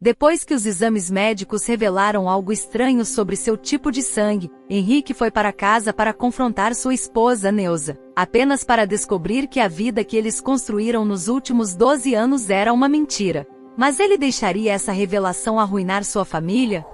Depois que os exames médicos revelaram algo estranho sobre seu tipo de sangue, Henrique foi para casa para confrontar sua esposa Neuza, apenas para descobrir que a vida que eles construíram nos últimos 12 anos era uma mentira. Mas ele deixaria essa revelação arruinar sua família?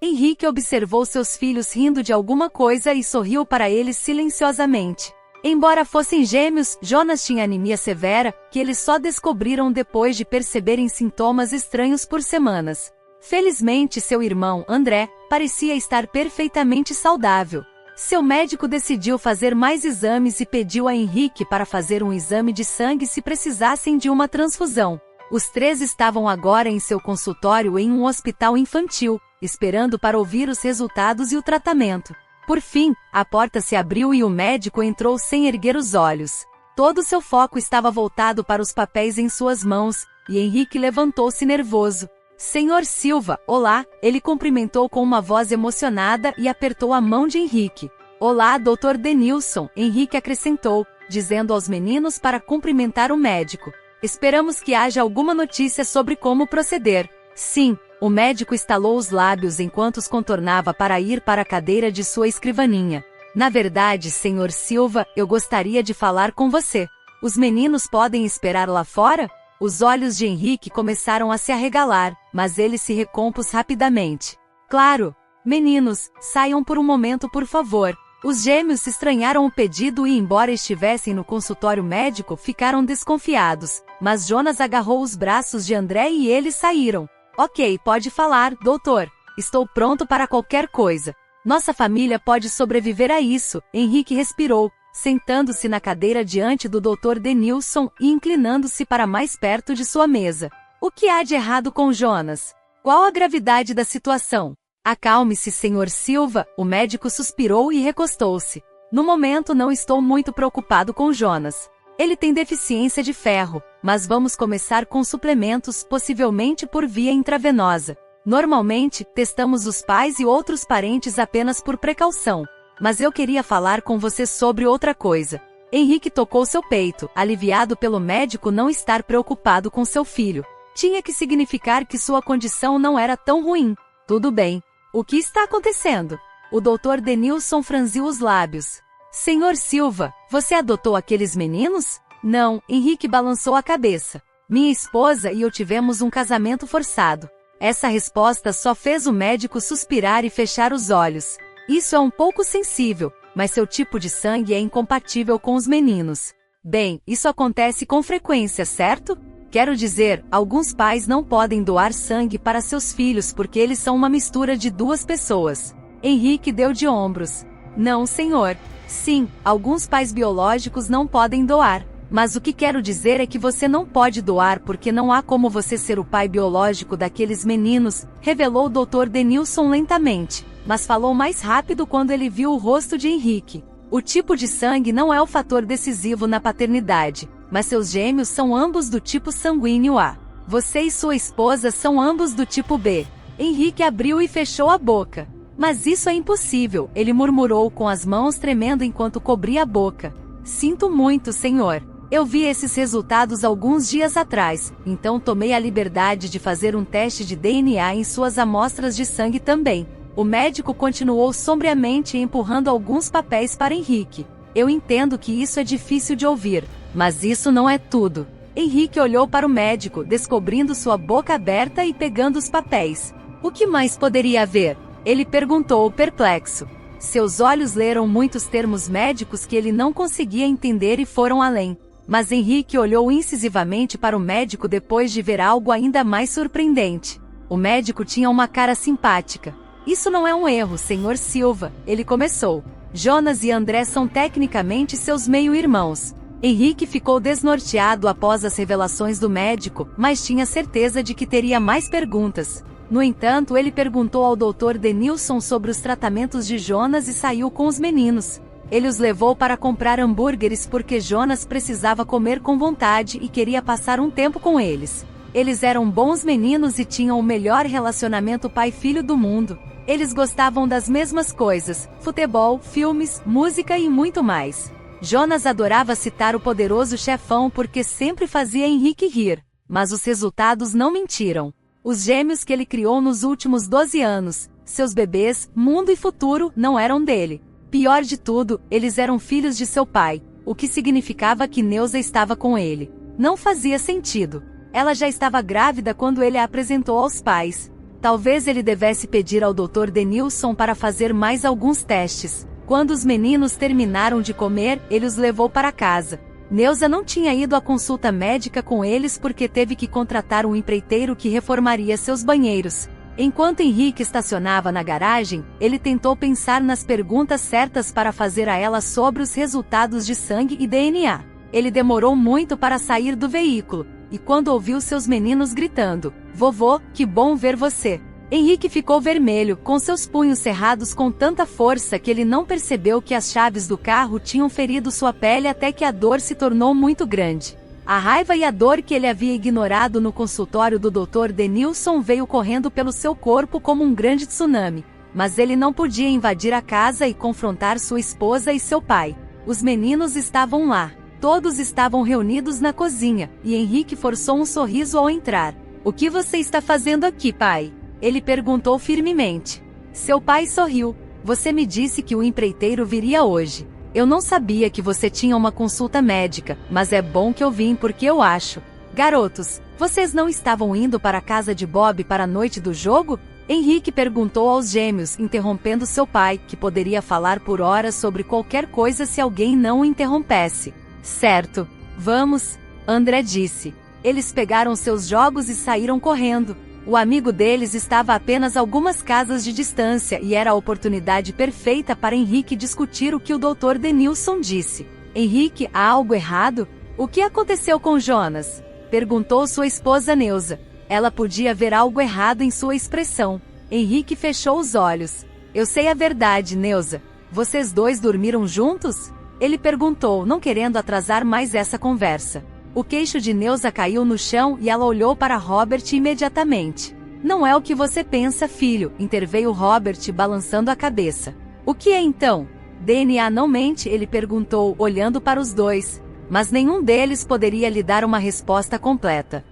Henrique observou seus filhos rindo de alguma coisa e sorriu para eles silenciosamente. Embora fossem gêmeos, Jonas tinha anemia severa, que eles só descobriram depois de perceberem sintomas estranhos por semanas. Felizmente, seu irmão, André, parecia estar perfeitamente saudável. Seu médico decidiu fazer mais exames e pediu a Henrique para fazer um exame de sangue se precisassem de uma transfusão. Os três estavam agora em seu consultório em um hospital infantil, esperando para ouvir os resultados e o tratamento. Por fim, a porta se abriu e o médico entrou sem erguer os olhos. Todo seu foco estava voltado para os papéis em suas mãos, e Henrique levantou-se nervoso. Senhor Silva, olá, ele cumprimentou com uma voz emocionada e apertou a mão de Henrique. Olá, Dr. Denilson, Henrique acrescentou, dizendo aos meninos para cumprimentar o médico. Esperamos que haja alguma notícia sobre como proceder. Sim. O médico estalou os lábios enquanto os contornava para ir para a cadeira de sua escrivaninha. Na verdade, Sr. Silva, eu gostaria de falar com você. Os meninos podem esperar lá fora? Os olhos de Henrique começaram a se arregalar, mas ele se recompôs rapidamente. Claro! Meninos, saiam por um momento, por favor. Os gêmeos estranharam o pedido e, embora estivessem no consultório médico, ficaram desconfiados. Mas Jonas agarrou os braços de André e eles saíram. Ok, pode falar, doutor. Estou pronto para qualquer coisa. Nossa família pode sobreviver a isso. Henrique respirou, sentando-se na cadeira diante do Dr. Denilson e inclinando-se para mais perto de sua mesa. O que há de errado com Jonas? Qual a gravidade da situação? Acalme-se, Sr. Silva, o médico suspirou e recostou-se. No momento não estou muito preocupado com Jonas. Ele tem deficiência de ferro, mas vamos começar com suplementos, possivelmente por via intravenosa. Normalmente, testamos os pais e outros parentes apenas por precaução. Mas eu queria falar com você sobre outra coisa. Henrique tocou seu peito, aliviado pelo médico não estar preocupado com seu filho. Tinha que significar que sua condição não era tão ruim. Tudo bem. O que está acontecendo? O Dr. Denilson franziu os lábios. Senhor Silva, você adotou aqueles meninos? Não, Henrique balançou a cabeça. Minha esposa e eu tivemos um casamento forçado. Essa resposta só fez o médico suspirar e fechar os olhos. Isso é um pouco sensível, mas seu tipo de sangue é incompatível com os meninos. Bem, isso acontece com frequência, certo? Quero dizer, alguns pais não podem doar sangue para seus filhos porque eles são uma mistura de duas pessoas. Henrique deu de ombros. Não, senhor. Sim, alguns pais biológicos não podem doar. Mas o que quero dizer é que você não pode doar porque não há como você ser o pai biológico daqueles meninos, revelou o Dr. Denilson lentamente, mas falou mais rápido quando ele viu o rosto de Henrique. O tipo de sangue não é o fator decisivo na paternidade, mas seus gêmeos são ambos do tipo sanguíneo A. Você e sua esposa são ambos do tipo B. Henrique abriu e fechou a boca. Mas isso é impossível, ele murmurou com as mãos tremendo enquanto cobria a boca. Sinto muito, senhor. Eu vi esses resultados alguns dias atrás, então tomei a liberdade de fazer um teste de DNA em suas amostras de sangue também. O médico continuou sombriamente empurrando alguns papéis para Henrique. Eu entendo que isso é difícil de ouvir, mas isso não é tudo. Henrique olhou para o médico, descobrindo sua boca aberta e pegando os papéis. O que mais poderia haver? Ele perguntou, perplexo. Seus olhos leram muitos termos médicos que ele não conseguia entender e foram além. Mas Henrique olhou incisivamente para o médico depois de ver algo ainda mais surpreendente. O médico tinha uma cara simpática. Isso não é um erro, Sr. Silva, ele começou. Jonas e André são tecnicamente seus meio-irmãos. Henrique ficou desnorteado após as revelações do médico, mas tinha certeza de que teria mais perguntas. No entanto, ele perguntou ao Dr. Denilson sobre os tratamentos de Jonas e saiu com os meninos. Ele os levou para comprar hambúrgueres porque Jonas precisava comer com vontade e queria passar um tempo com eles. Eles eram bons meninos e tinham o melhor relacionamento pai-filho do mundo. Eles gostavam das mesmas coisas: futebol, filmes, música e muito mais. Jonas adorava citar o poderoso chefão porque sempre fazia Henrique rir. Mas os resultados não mentiram. Os gêmeos que ele criou nos últimos 12 anos, seus bebês, mundo e futuro, não eram dele. Pior de tudo, eles eram filhos de seu pai, o que significava que Neuza estava com ele. Não fazia sentido. Ela já estava grávida quando ele a apresentou aos pais. Talvez ele devesse pedir ao Dr. Denilson para fazer mais alguns testes. Quando os meninos terminaram de comer, ele os levou para casa. Neuza não tinha ido à consulta médica com eles porque teve que contratar um empreiteiro que reformaria seus banheiros. Enquanto Henrique estacionava na garagem, ele tentou pensar nas perguntas certas para fazer a ela sobre os resultados de sangue e DNA. Ele demorou muito para sair do veículo, e quando ouviu seus meninos gritando, "Vovô, que bom ver você!", Henrique ficou vermelho, com seus punhos cerrados com tanta força que ele não percebeu que as chaves do carro tinham ferido sua pele até que a dor se tornou muito grande. A raiva e a dor que ele havia ignorado no consultório do Dr. Denilson veio correndo pelo seu corpo como um grande tsunami. Mas ele não podia invadir a casa e confrontar sua esposa e seu pai. Os meninos estavam lá. Todos estavam reunidos na cozinha, e Henrique forçou um sorriso ao entrar. "O que você está fazendo aqui, pai?" ele perguntou firmemente. Seu pai sorriu. "Você me disse que o empreiteiro viria hoje. Eu não sabia que você tinha uma consulta médica, mas é bom que eu vim porque eu acho. Garotos, vocês não estavam indo para a casa de Bob para a noite do jogo?" Henrique perguntou aos gêmeos, interrompendo seu pai, que poderia falar por horas sobre qualquer coisa se alguém não o interrompesse. "Certo. Vamos", André disse. Eles pegaram seus jogos e saíram correndo. O amigo deles estava a apenas algumas casas de distância e era a oportunidade perfeita para Henrique discutir o que o Dr. Denilson disse. "Henrique, há algo errado? O que aconteceu com Jonas?" perguntou sua esposa Neuza. Ela podia ver algo errado em sua expressão. Henrique fechou os olhos. "Eu sei a verdade, Neuza. Vocês dois dormiram juntos?" ele perguntou, não querendo atrasar mais essa conversa. O queixo de Neuza caiu no chão e ela olhou para Robert imediatamente. "Não é o que você pensa, filho", interveio Robert balançando a cabeça. "O que é então?" "DNA não mente", ele perguntou, olhando para os dois. Mas nenhum deles poderia lhe dar uma resposta completa.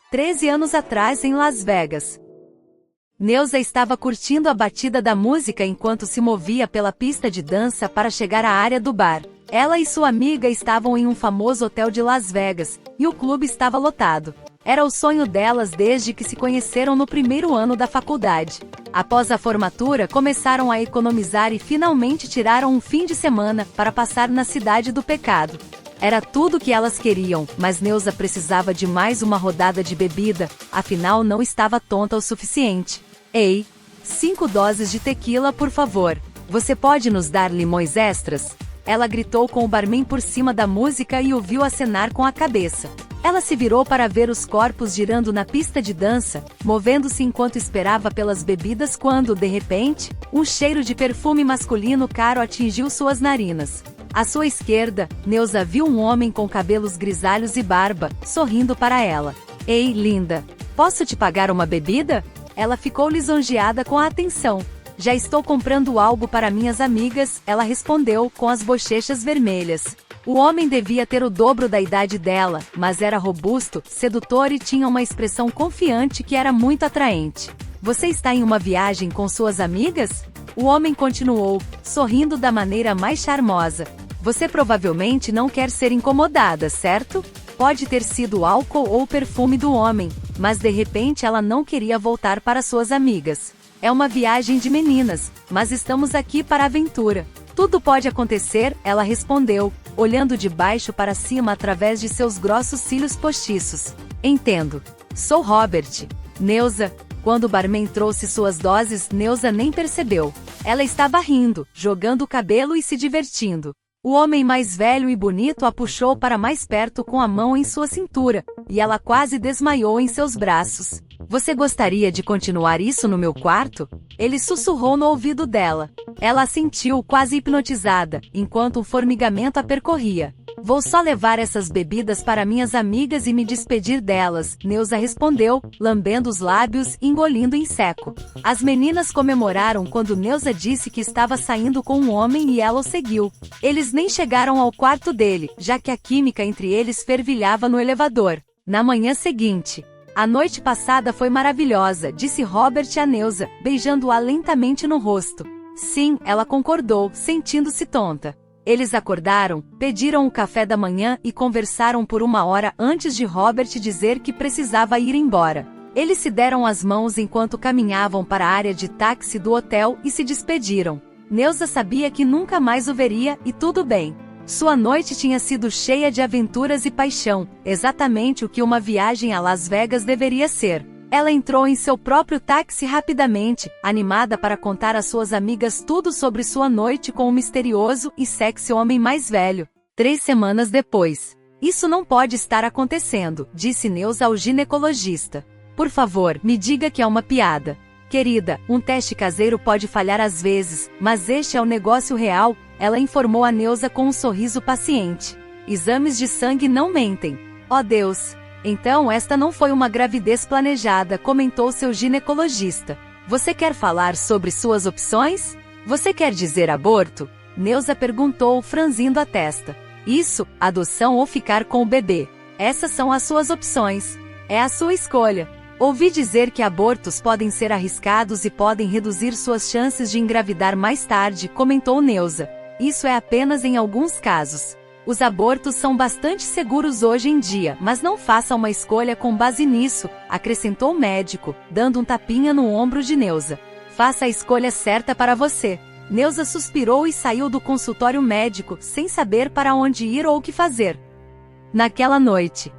13 anos atrás em Las Vegas. Neuza estava curtindo a batida da música enquanto se movia pela pista de dança para chegar à área do bar. Ela e sua amiga estavam em um famoso hotel de Las Vegas, e o clube estava lotado. Era o sonho delas desde que se conheceram no primeiro ano da faculdade. Após a formatura, começaram a economizar e finalmente tiraram um fim de semana para passar na Cidade do Pecado. Era tudo o que elas queriam, mas Neuza precisava de mais uma rodada de bebida, afinal não estava tonta o suficiente. "Ei, 5 doses de tequila, por favor. Você pode nos dar limões extras?" Ela gritou com o barman por cima da música e o viu acenar com a cabeça. Ela se virou para ver os corpos girando na pista de dança, movendo-se enquanto esperava pelas bebidas quando, de repente, um cheiro de perfume masculino caro atingiu suas narinas. À sua esquerda, Neuza viu um homem com cabelos grisalhos e barba, sorrindo para ela. "Ei, linda, posso te pagar uma bebida?" Ela ficou lisonjeada com a atenção. "Já estou comprando algo para minhas amigas", ela respondeu, com as bochechas vermelhas. O homem devia ter o dobro da idade dela, mas era robusto, sedutor e tinha uma expressão confiante que era muito atraente. "Você está em uma viagem com suas amigas?" O homem continuou, sorrindo da maneira mais charmosa. "Você provavelmente não quer ser incomodada, certo?" Pode ter sido o álcool ou o perfume do homem, mas de repente ela não queria voltar para suas amigas. "É uma viagem de meninas, mas estamos aqui para a aventura. Tudo pode acontecer", ela respondeu, olhando de baixo para cima através de seus grossos cílios postiços. "Entendo. Sou Robert." "Neuza." Quando o barman trouxe suas doses, Neuza nem percebeu. Ela estava rindo, jogando o cabelo e se divertindo. O homem mais velho e bonito a puxou para mais perto com a mão em sua cintura, e ela quase desmaiou em seus braços. "Você gostaria de continuar isso no meu quarto?" Ele sussurrou no ouvido dela. Ela assentiu, quase hipnotizada, enquanto um formigamento a percorria. "Vou só levar essas bebidas para minhas amigas e me despedir delas", Neuza respondeu, lambendo os lábios e engolindo em seco. As meninas comemoraram quando Neuza disse que estava saindo com um homem e ela o seguiu. Eles nem chegaram ao quarto dele, já que a química entre eles fervilhava no elevador. Na manhã seguinte, A noite passada foi maravilhosa, disse Robert a Neuza, beijando-a lentamente no rosto. Sim, ela concordou, sentindo-se tonta. Eles acordaram, pediram o café da manhã e conversaram por 1 hora antes de Robert dizer que precisava ir embora. Eles se deram as mãos enquanto caminhavam para a área de táxi do hotel e se despediram. Neuza sabia que nunca mais o veria e tudo bem. Sua noite tinha sido cheia de aventuras e paixão, exatamente o que uma viagem a Las Vegas deveria ser. Ela entrou em seu próprio táxi rapidamente, animada para contar às suas amigas tudo sobre sua noite com o misterioso e sexy homem mais velho. 3 semanas depois. Isso não pode estar acontecendo, disse Neuza ao ginecologista. Por favor, me diga que é uma piada. Querida, um teste caseiro pode falhar às vezes, mas este é o negócio real, ela informou a Neuza com um sorriso paciente. Exames de sangue não mentem. Oh Deus! Então esta não foi uma gravidez planejada, comentou seu ginecologista. Você quer falar sobre suas opções? Você quer dizer aborto? Neuza perguntou, franzindo a testa. Isso, adoção ou ficar com o bebê. Essas são as suas opções. É a sua escolha. Ouvi dizer que abortos podem ser arriscados e podem reduzir suas chances de engravidar mais tarde, comentou Neuza. Isso é apenas em alguns casos. Os abortos são bastante seguros hoje em dia, mas não faça uma escolha com base nisso, acrescentou o médico, dando um tapinha no ombro de Neuza. Faça a escolha certa para você. Neuza suspirou e saiu do consultório médico, sem saber para onde ir ou o que fazer. Naquela noite.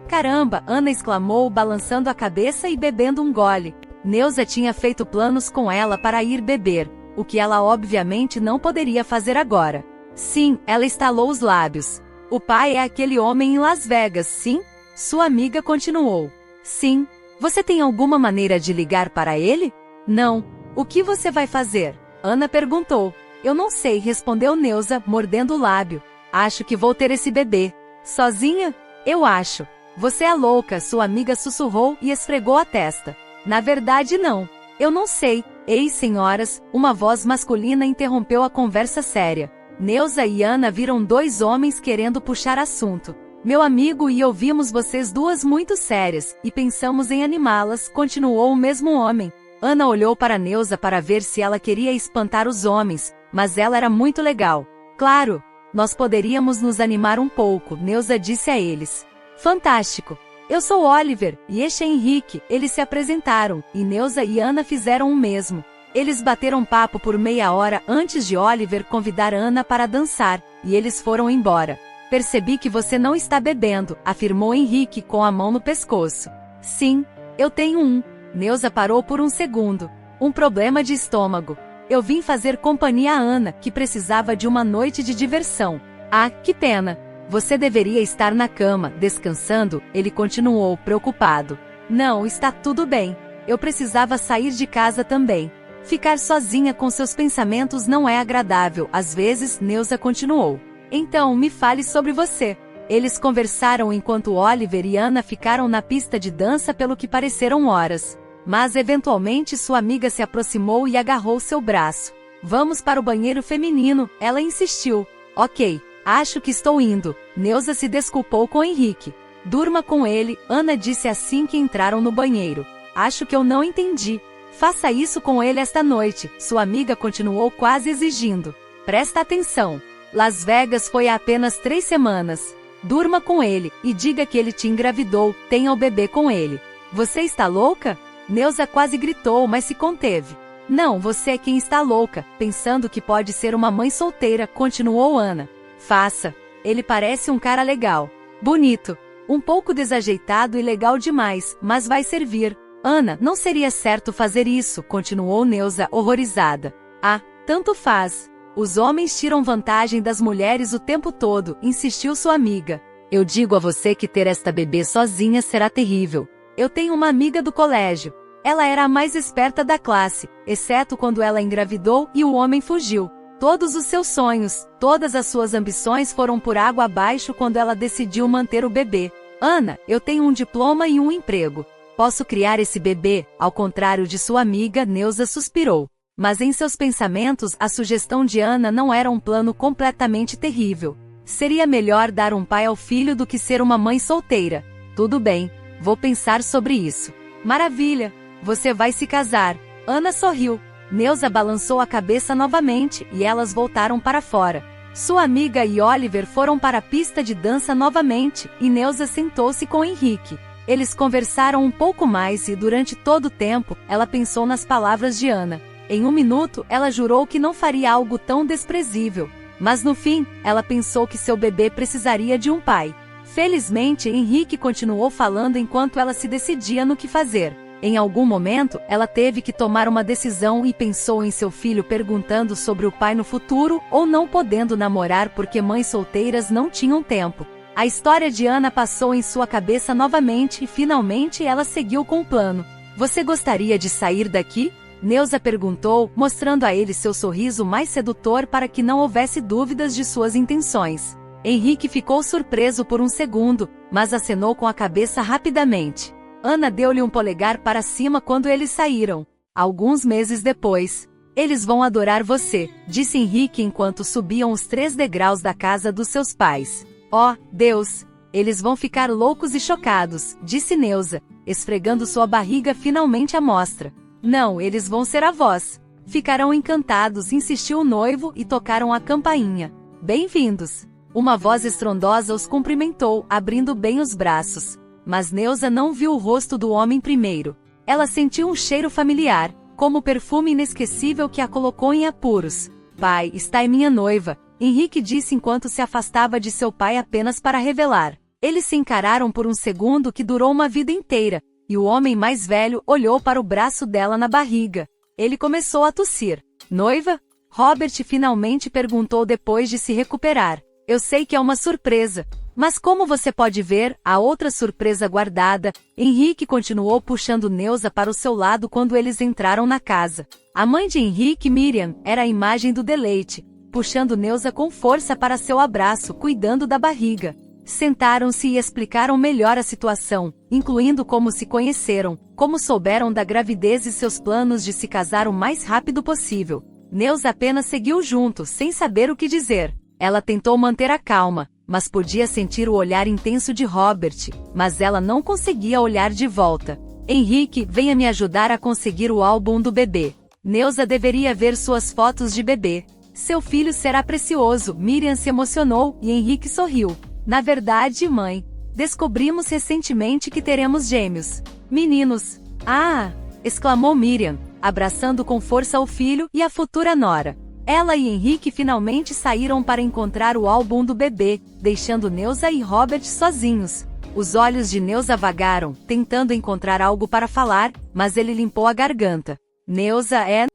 Caramba! Ana exclamou, balançando a cabeça e bebendo um gole. Neuza tinha feito planos com ela para ir beber, o que ela obviamente não poderia fazer agora. Sim, ela estalou os lábios. O pai é aquele homem em Las Vegas, sim? Sua amiga continuou. Sim. Você tem alguma maneira de ligar para ele? Não. O que você vai fazer? Ana perguntou. Eu não sei, respondeu Neuza, mordendo o lábio. Acho que vou ter esse bebê. Sozinha? Eu acho. Você é louca, sua amiga sussurrou e esfregou a testa. Na verdade não. Eu não sei. Ei, senhoras, uma voz masculina interrompeu a conversa séria. Neuza e Ana viram 2 homens querendo puxar assunto. Meu amigo e eu vimos vocês duas muito sérias, e pensamos em animá-las, continuou o mesmo homem. Ana olhou para Neuza para ver se ela queria espantar os homens, mas ela era muito legal. Claro, nós poderíamos nos animar um pouco, Neuza disse a eles. Fantástico! Eu sou Oliver, e este é Henrique, eles se apresentaram, e Neuza e Ana fizeram o mesmo. Eles bateram papo por meia hora antes de Oliver convidar Ana para dançar, e eles foram embora. Percebi que você não está bebendo, afirmou Henrique com a mão no pescoço. Sim, eu tenho um. Neuza parou por um segundo. Um problema de estômago. Eu vim fazer companhia a Ana, que precisava de uma noite de diversão. Ah, que pena. Você deveria estar na cama, descansando, ele continuou, preocupado. Não, está tudo bem. Eu precisava sair de casa também. Ficar sozinha com seus pensamentos não é agradável, às vezes, Neuza continuou. Então, me fale sobre você. Eles conversaram enquanto Oliver e Ana ficaram na pista de dança pelo que pareceram horas. Mas eventualmente sua amiga se aproximou e agarrou seu braço. Vamos para o banheiro feminino, ela insistiu. Ok. Acho que estou indo. Neuza se desculpou com Henrique. Durma com ele, Ana disse assim que entraram no banheiro. Acho que eu não entendi. Faça isso com ele esta noite, sua amiga continuou quase exigindo. Presta atenção. Las Vegas foi há apenas 3 semanas. Durma com ele, e diga que ele te engravidou, tenha o bebê com ele. Você está louca? Neuza quase gritou, mas se conteve. Não, você é quem está louca, pensando que pode ser uma mãe solteira, continuou Ana. Faça. Ele parece um cara legal. Bonito. Um pouco desajeitado e legal demais, mas vai servir. Ana, não seria certo fazer isso, continuou Neuza, horrorizada. Ah, tanto faz. Os homens tiram vantagem das mulheres o tempo todo, insistiu sua amiga. Eu digo a você que ter esta bebê sozinha será terrível. Eu tenho uma amiga do colégio. Ela era a mais esperta da classe, exceto quando ela engravidou e o homem fugiu. Todos os seus sonhos, todas as suas ambições foram por água abaixo quando ela decidiu manter o bebê. Ana, eu tenho um diploma e um emprego. Posso criar esse bebê, ao contrário de sua amiga, Neuza suspirou. Mas em seus pensamentos, a sugestão de Ana não era um plano completamente terrível. Seria melhor dar um pai ao filho do que ser uma mãe solteira. Tudo bem. Vou pensar sobre isso. Maravilha! Você vai se casar. Ana sorriu. Neuza balançou a cabeça novamente e elas voltaram para fora. Sua amiga e Oliver foram para a pista de dança novamente e Neuza sentou-se com Henrique. Eles conversaram um pouco mais e durante todo o tempo, ela pensou nas palavras de Ana. Em um minuto, ela jurou que não faria algo tão desprezível. Mas no fim, ela pensou que seu bebê precisaria de um pai. Felizmente, Henrique continuou falando enquanto ela se decidia no que fazer. Em algum momento, ela teve que tomar uma decisão e pensou em seu filho perguntando sobre o pai no futuro ou não podendo namorar porque mães solteiras não tinham tempo. A história de Ana passou em sua cabeça novamente e finalmente ela seguiu com o plano. Você gostaria de sair daqui? Neuza perguntou, mostrando a ele seu sorriso mais sedutor para que não houvesse dúvidas de suas intenções. Henrique ficou surpreso por um segundo, mas acenou com a cabeça rapidamente. Ana deu-lhe um polegar para cima quando eles saíram. Alguns meses depois, eles vão adorar você, disse Henrique enquanto subiam os 3 degraus da casa dos seus pais. Oh, Deus! Eles vão ficar loucos e chocados, disse Neuza, esfregando sua barriga finalmente à mostra. Não, eles vão ser avós. Ficarão encantados, insistiu o noivo e tocaram a campainha. Bem-vindos! Uma voz estrondosa os cumprimentou, abrindo bem os braços. Mas Neuza não viu o rosto do homem primeiro. Ela sentiu um cheiro familiar, como o perfume inesquecível que a colocou em apuros. Pai, está aí minha noiva, Henrique disse enquanto se afastava de seu pai apenas para revelar. Eles se encararam por um segundo que durou uma vida inteira, e o homem mais velho olhou para o braço dela na barriga. Ele começou a tossir. Noiva? Robert finalmente perguntou depois de se recuperar. Eu sei que é uma surpresa. Mas como você pode ver, há outra surpresa guardada. Henrique continuou puxando Neuza para o seu lado quando eles entraram na casa. A mãe de Henrique, Miriam, era a imagem do deleite, puxando Neuza com força para seu abraço, cuidando da barriga. Sentaram-se e explicaram melhor a situação, incluindo como se conheceram, como souberam da gravidez e seus planos de se casar o mais rápido possível. Neuza apenas seguiu junto, sem saber o que dizer. Ela tentou manter a calma, mas podia sentir o olhar intenso de Robert, mas ela não conseguia olhar de volta. Henrique, venha me ajudar a conseguir o álbum do bebê. Neuza deveria ver suas fotos de bebê. Seu filho será precioso. Miriam se emocionou e Henrique sorriu. Na verdade, mãe, descobrimos recentemente que teremos gêmeos. Meninos. Ah! Exclamou Miriam, abraçando com força o filho e a futura nora. Ela e Henrique finalmente saíram para encontrar o álbum do bebê, deixando Neuza e Robert sozinhos. Os olhos de Neuza vagaram, tentando encontrar algo para falar, mas ele limpou a garganta. Neuza é...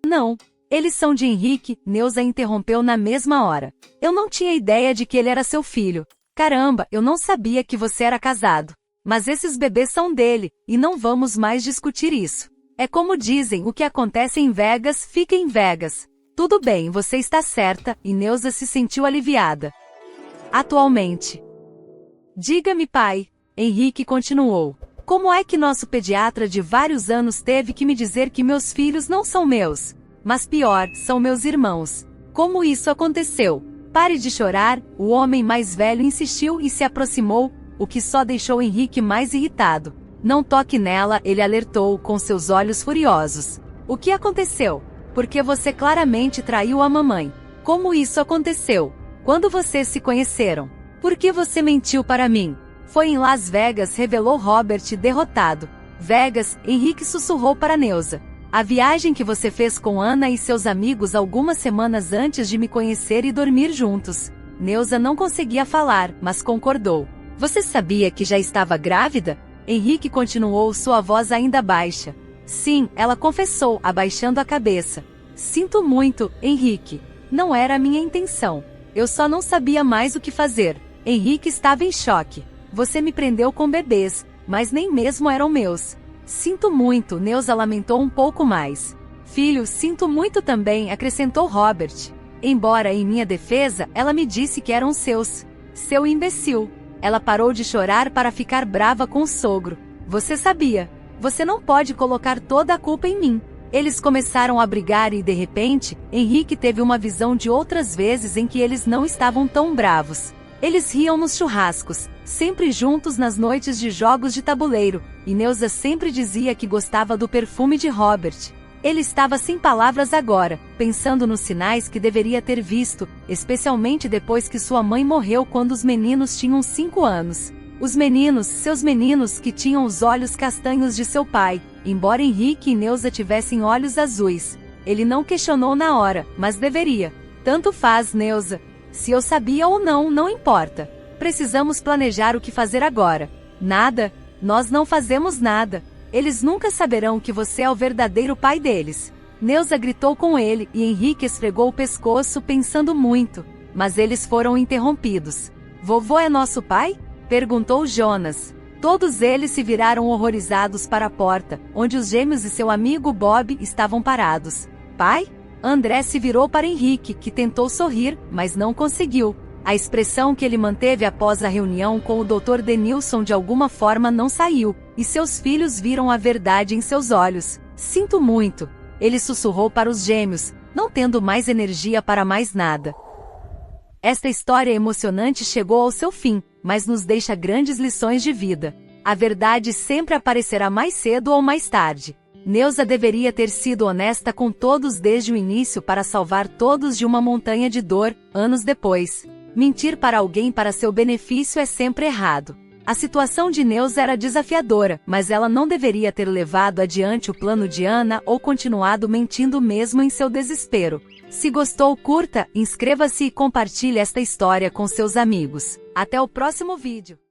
Não. Eles são de Henrique, Neuza interrompeu na mesma hora. Eu não tinha ideia de que ele era seu filho. Caramba, eu não sabia que você era casado. Mas esses bebês são dele, e não vamos mais discutir isso. É como dizem, o que acontece em Vegas, fica em Vegas. Tudo bem, você está certa, e Neuza se sentiu aliviada. Atualmente. Diga-me, pai. Henrique continuou. Como é que nosso pediatra de vários anos teve que me dizer que meus filhos não são meus? Mas pior, são meus irmãos. Como isso aconteceu? Pare de chorar, o homem mais velho insistiu e se aproximou, o que só deixou Henrique mais irritado. Não toque nela, ele alertou com seus olhos furiosos. O que aconteceu? Porque você claramente traiu a mamãe. Como isso aconteceu? Quando vocês se conheceram? Por que você mentiu para mim? Foi em Las Vegas, revelou Robert derrotado. Vegas, Henrique sussurrou para Neuza. A viagem que você fez com Ana e seus amigos algumas semanas antes de me conhecer e dormir juntos. Neuza não conseguia falar, mas concordou. Você sabia que já estava grávida? Henrique continuou, sua voz ainda baixa. Sim, ela confessou, abaixando a cabeça. Sinto muito, Henrique. Não era a minha intenção. Eu só não sabia mais o que fazer. Henrique estava em choque. Você me prendeu com bebês, mas nem mesmo eram meus. Sinto muito, Neuza lamentou um pouco mais. Filho, sinto muito também, acrescentou Robert. Embora em minha defesa, ela me disse que eram seus. Seu imbecil. Ela parou de chorar para ficar brava com o sogro. Você sabia. Você não pode colocar toda a culpa em mim. Eles começaram a brigar e, de repente, Henrique teve uma visão de outras vezes em que eles não estavam tão bravos. Eles riam nos churrascos, sempre juntos nas noites de jogos de tabuleiro, e Neuza sempre dizia que gostava do perfume de Robert. Ele estava sem palavras agora, pensando nos sinais que deveria ter visto, especialmente depois que sua mãe morreu quando os meninos tinham 5 anos. Os meninos, seus meninos que tinham os olhos castanhos de seu pai, embora Henrique e Neuza tivessem olhos azuis. Ele não questionou na hora, mas deveria. Tanto faz, Neuza. Se eu sabia ou não, não importa. Precisamos planejar o que fazer agora. Nada. Nós não fazemos nada. Eles nunca saberão que você é o verdadeiro pai deles. Neuza gritou com ele e Henrique esfregou o pescoço pensando muito. Mas eles foram interrompidos. Vovô é nosso pai? Perguntou Jonas. Todos eles se viraram horrorizados para a porta, onde os gêmeos e seu amigo Bob estavam parados. Pai? André se virou para Henrique, que tentou sorrir, mas não conseguiu. A expressão que ele manteve após a reunião com o Dr. Denilson de alguma forma não saiu, e seus filhos viram a verdade em seus olhos. Sinto muito. Ele sussurrou para os gêmeos, não tendo mais energia para mais nada. Esta história emocionante chegou ao seu fim, mas nos deixa grandes lições de vida. A verdade sempre aparecerá mais cedo ou mais tarde. Neuza deveria ter sido honesta com todos desde o início para salvar todos de uma montanha de dor, anos depois. Mentir para alguém para seu benefício é sempre errado. A situação de Neuza era desafiadora, mas ela não deveria ter levado adiante o plano de Ana ou continuado mentindo mesmo em seu desespero. Se gostou, curta, inscreva-se e compartilhe esta história com seus amigos. Até o próximo vídeo.